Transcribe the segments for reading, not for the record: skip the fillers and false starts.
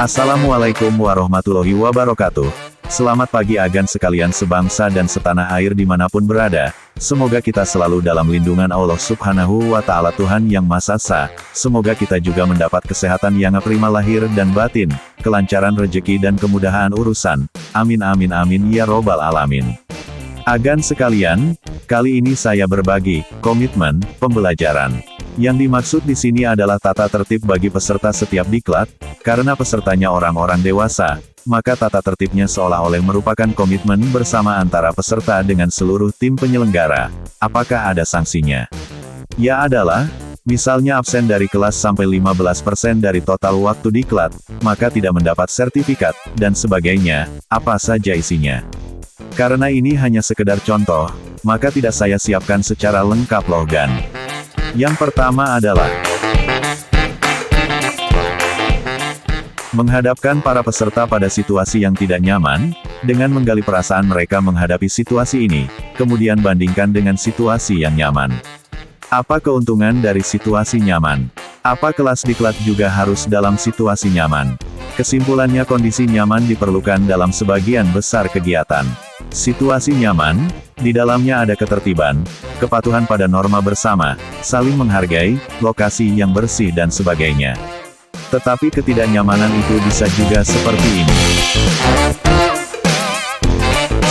Assalamualaikum warahmatullahi wabarakatuh. Selamat pagi agan sekalian sebangsa dan setanah air dimanapun berada. Semoga kita selalu dalam lindungan Allah Subhanahu wa Ta'ala, Tuhan yang Maha Esa. Semoga kita juga mendapat kesehatan yang prima lahir dan batin, kelancaran rezeki dan kemudahan urusan. Amin amin amin ya robbal alamin. Agan sekalian, kali ini saya berbagi komitmen pembelajaran. Yang dimaksud di sini adalah tata tertib bagi peserta setiap diklat, karena pesertanya orang-orang dewasa, maka tata tertibnya seolah-olah merupakan komitmen bersama antara peserta dengan seluruh tim penyelenggara. Apakah ada sanksinya? Ya adalah, misalnya absen dari kelas sampai 15% dari total waktu diklat, maka tidak mendapat sertifikat, dan sebagainya. Apa saja isinya? Karena ini hanya sekedar contoh, maka tidak saya siapkan secara lengkap loh gan. Yang pertama adalah menghadapkan para peserta pada situasi yang tidak nyaman, dengan menggali perasaan mereka menghadapi situasi ini, kemudian bandingkan dengan situasi yang nyaman. Apa keuntungan dari situasi nyaman? Apa kelas diklat juga harus dalam situasi nyaman? Kesimpulannya, kondisi nyaman diperlukan dalam sebagian besar kegiatan. Situasi nyaman, di dalamnya ada ketertiban, kepatuhan pada norma bersama, saling menghargai, lokasi yang bersih dan sebagainya. Tetapi ketidaknyamanan itu bisa juga seperti ini.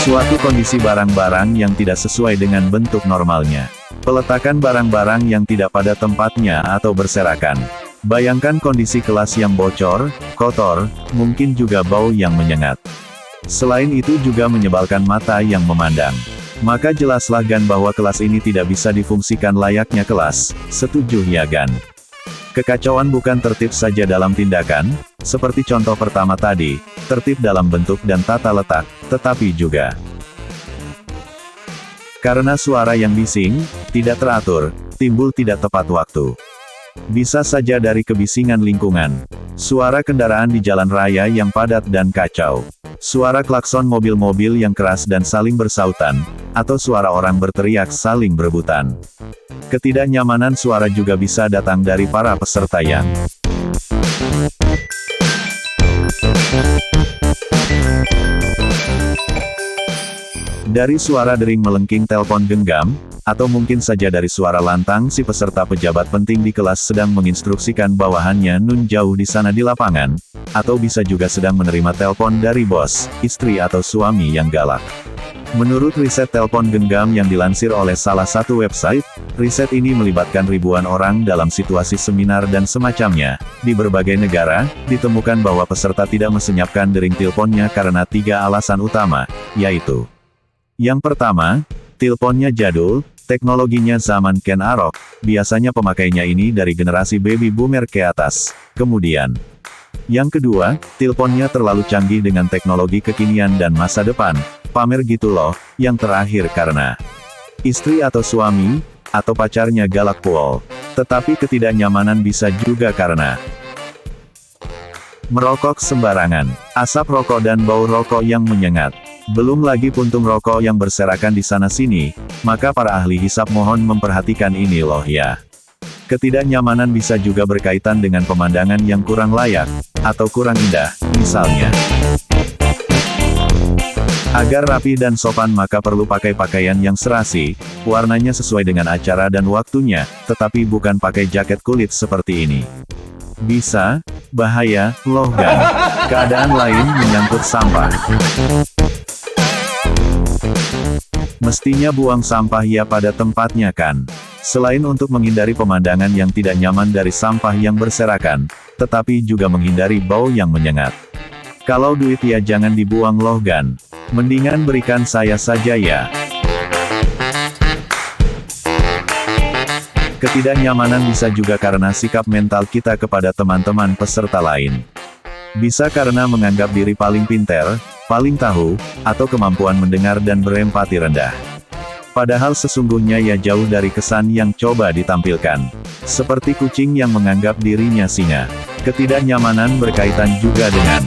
Suatu kondisi barang-barang yang tidak sesuai dengan bentuk normalnya. Peletakan barang-barang yang tidak pada tempatnya atau berserakan. Bayangkan kondisi kelas yang bocor, kotor, mungkin juga bau yang menyengat. Selain itu juga menyebalkan mata yang memandang. Maka jelaslah gan bahwa kelas ini tidak bisa difungsikan layaknya kelas. Setuju ya gan? Kekacauan bukan tertib saja dalam tindakan, seperti contoh pertama tadi, tertib dalam bentuk dan tata letak, tetapi juga karena suara yang bising, tidak teratur, timbul tidak tepat waktu. Bisa saja dari kebisingan lingkungan, suara kendaraan di jalan raya yang padat dan kacau, suara klakson mobil-mobil yang keras dan saling bersautan, atau suara orang berteriak saling berebutan. Ketidaknyamanan suara juga bisa datang dari para peserta yang dari suara dering melengking telepon genggam, atau mungkin saja dari suara lantang si peserta pejabat penting di kelas sedang menginstruksikan bawahannya nun jauh di sana di lapangan, atau bisa juga sedang menerima telepon dari bos, istri atau suami yang galak. Menurut riset telepon genggam yang dilansir oleh salah satu website, riset ini melibatkan ribuan orang dalam situasi seminar dan semacamnya. Di berbagai negara, ditemukan bahwa peserta tidak mesenyapkan dering teleponnya karena 3 alasan utama, yaitu: yang pertama, teleponnya jadul, teknologinya zaman Ken Arok, biasanya pemakainya ini dari generasi baby boomer ke atas. Kemudian, yang kedua, teleponnya terlalu canggih dengan teknologi kekinian dan masa depan, pamer gitu loh. Yang terakhir karena istri atau suami, atau pacarnya galak pol. Tetapi ketidaknyamanan bisa juga karena merokok sembarangan, asap rokok dan bau rokok yang menyengat. Belum lagi puntung rokok yang berserakan di sana-sini, maka para ahli hisap mohon memperhatikan ini loh ya. Ketidaknyamanan bisa juga berkaitan dengan pemandangan yang kurang layak, atau kurang indah, misalnya. Agar rapi dan sopan maka perlu pakai pakaian yang serasi, warnanya sesuai dengan acara dan waktunya, tetapi bukan pakai jaket kulit seperti ini. Bisa, bahaya, loh gan. Keadaan lain menyangkut sampah. Mestinya buang sampah ya pada tempatnya kan. Selain untuk menghindari pemandangan yang tidak nyaman dari sampah yang berserakan, tetapi juga menghindari bau yang menyengat. Kalau duit ya jangan dibuang loh gan. Mendingan berikan saya saja ya. Ketidaknyamanan bisa juga karena sikap mental kita kepada teman-teman peserta lain. Bisa karena menganggap diri paling pinter, paling tahu, atau kemampuan mendengar dan berempati rendah. Padahal sesungguhnya ya jauh dari kesan yang coba ditampilkan. Seperti kucing yang menganggap dirinya singa. Ketidaknyamanan berkaitan juga dengan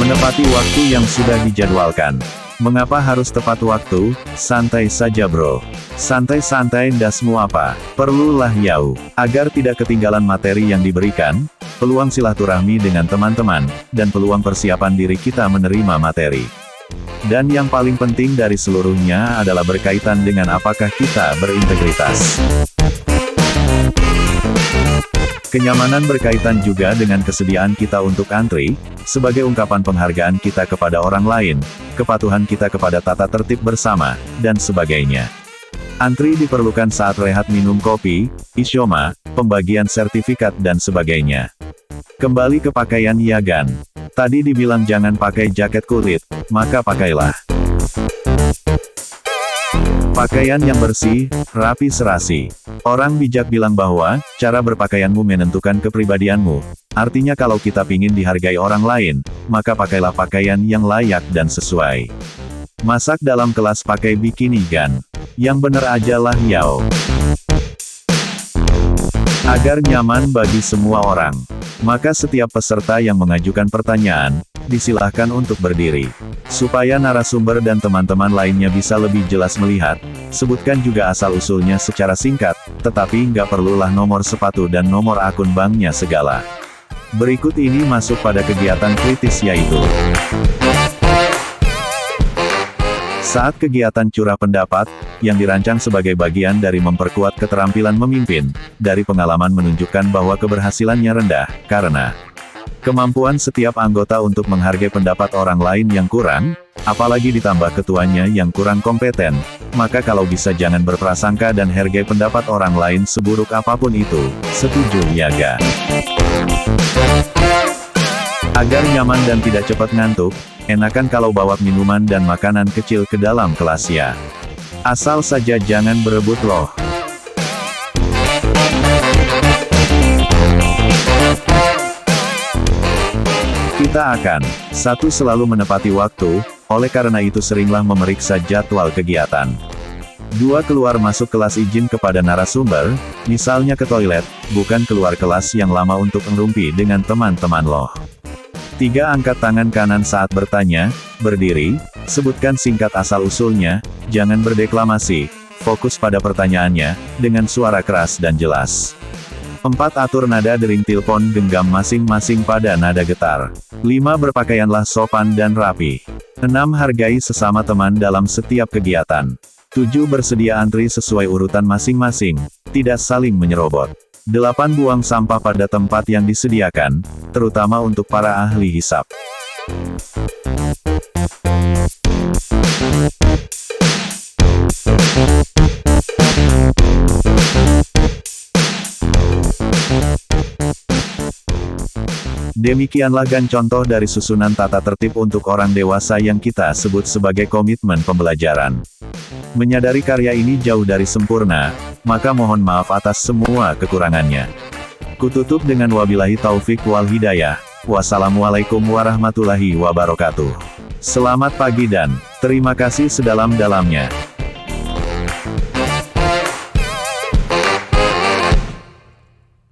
menepati waktu yang sudah dijadwalkan. Mengapa harus tepat waktu? Santai saja bro. Santai-santai ndasmu apa? Perlulah yau. Agar tidak ketinggalan materi yang diberikan, peluang silaturahmi dengan teman-teman, dan peluang persiapan diri kita menerima materi. Dan yang paling penting dari seluruhnya adalah berkaitan dengan apakah kita berintegritas. Kenyamanan berkaitan juga dengan kesediaan kita untuk antri, sebagai ungkapan penghargaan kita kepada orang lain, kepatuhan kita kepada tata tertib bersama, dan sebagainya. Antri diperlukan saat rehat minum kopi, isyoma, pembagian sertifikat dan sebagainya. Kembali ke pakaian Yagan. Tadi dibilang jangan pakai jaket kulit, maka pakailah pakaian yang bersih, rapi serasi. Orang bijak bilang bahwa, cara berpakaianmu menentukan kepribadianmu. Artinya kalau kita pingin dihargai orang lain, maka pakailah pakaian yang layak dan sesuai. Masak dalam kelas pakai bikini gan. Yang bener aja lah yao. Agar nyaman bagi semua orang. Maka setiap peserta yang mengajukan pertanyaan, disilahkan untuk berdiri. Supaya narasumber dan teman-teman lainnya bisa lebih jelas melihat, sebutkan juga asal-usulnya secara singkat, tetapi nggak perlulah nomor sepatu dan nomor akun banknya segala. Berikut ini masuk pada kegiatan kritis yaitu saat kegiatan curah pendapat, yang dirancang sebagai bagian dari memperkuat keterampilan memimpin, dari pengalaman menunjukkan bahwa keberhasilannya rendah, karena kemampuan setiap anggota untuk menghargai pendapat orang lain yang kurang, apalagi ditambah ketuanya yang kurang kompeten, maka kalau bisa jangan berprasangka dan hargai pendapat orang lain seburuk apapun itu. Setuju ya ga? Agar nyaman dan tidak cepat ngantuk, enakan kalau bawa minuman dan makanan kecil ke dalam kelas ya. Asal saja jangan berebut loh. Kita akan, satu selalu menepati waktu, oleh karena itu seringlah memeriksa jadwal kegiatan. 2 keluar masuk kelas izin kepada narasumber, misalnya ke toilet, bukan keluar kelas yang lama untuk ngerumpi dengan teman-teman loh. 3 angkat tangan kanan saat bertanya, berdiri, sebutkan singkat asal-usulnya, jangan berdeklamasi, fokus pada pertanyaannya, dengan suara keras dan jelas. 4 atur nada dering telepon genggam masing-masing pada nada getar. 5 berpakaianlah sopan dan rapi. 6 hargai sesama teman dalam setiap kegiatan. 7 bersedia antri sesuai urutan masing-masing, tidak saling menyerobot. 8 buang sampah pada tempat yang disediakan, terutama untuk para ahli hisab. Demikianlah gan contoh dari susunan tata tertib untuk orang dewasa yang kita sebut sebagai komitmen pembelajaran. Menyadari karya ini jauh dari sempurna, maka mohon maaf atas semua kekurangannya. Kututup dengan wabillahi taufik wal hidayah. Wassalamualaikum warahmatullahi wabarakatuh. Selamat pagi dan terima kasih sedalam-dalamnya.